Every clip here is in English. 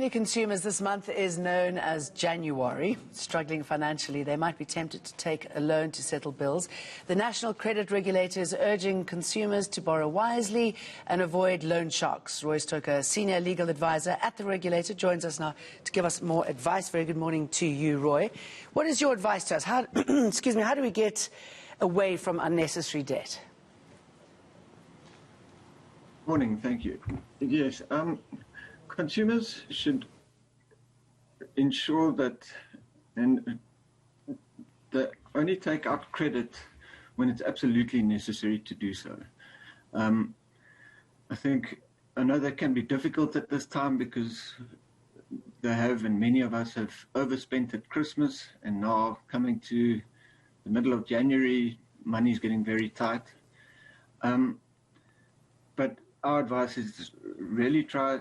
many consumers, this month is known as Januworry. Struggling financially, they might be tempted to take a loan to settle bills. The National Credit Regulator is urging consumers to borrow wisely and avoid loan sharks. Roy Stoker, Senior Legal Advisor at the regulator, joins us now to give us more advice. Very good morning to you, Roy. What is your advice to us? How, excuse me, how do we get away from unnecessary debt? Morning, thank you. Yes, consumers should ensure that they only take out credit when it's absolutely necessary to do so. I know that can be difficult at this time because they have, and many of us have overspent at Christmas, and now coming to the middle of January, money is getting very tight. But our advice is really try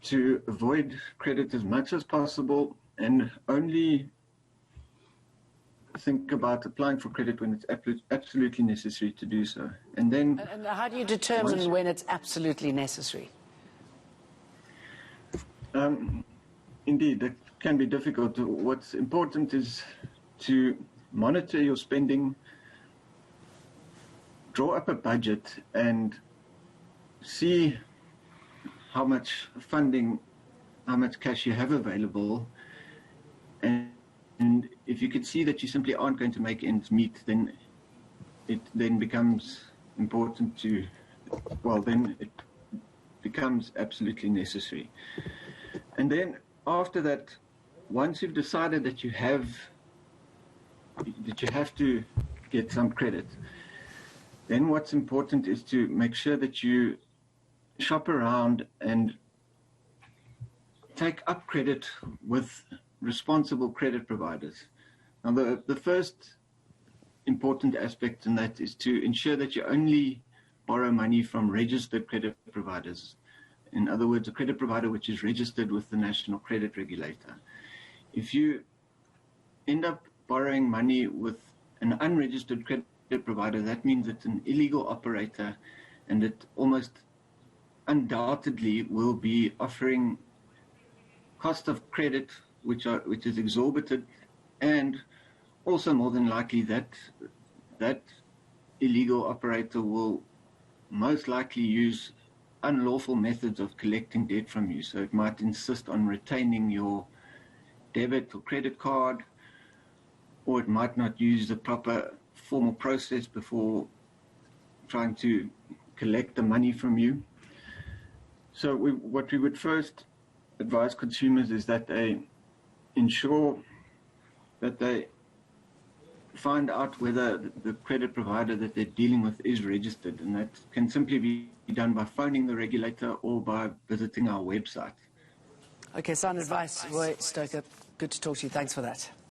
to avoid credit as much as possible and only think about applying for credit when it's absolutely necessary to do so. And then, and how do you determine when it's absolutely necessary? Indeed, that can be difficult. What's important is to monitor your spending, draw up a budget, and see how much funding, how much cash you have available, and if you can see that you simply aren't going to make ends meet, then it then becomes important to, then it becomes absolutely necessary. And then after that, once you've decided that you have to get some credit, then what's important is to make sure that you shop around and take up credit with responsible credit providers. Now, the first important aspect in that is to ensure that you only borrow money from registered credit providers. In other words, a credit provider which is registered with the National Credit Regulator. If you end up borrowing money with an unregistered credit provider, that means it's an illegal operator, and it almost undoubtedly will be offering cost of credit which is exorbitant, and also more than likely that illegal operator will most likely use unlawful methods of collecting debt from you. So it might insist on retaining your debit or credit card, or it might not use the proper formal process before trying to collect the money from you. So what we would first advise consumers is that they ensure that they find out whether the credit provider that they're dealing with is registered, and that can simply be done by phoning the regulator or by visiting our website. Okay, sound advice, Roy Stoker. Good to talk to you. Thanks for that.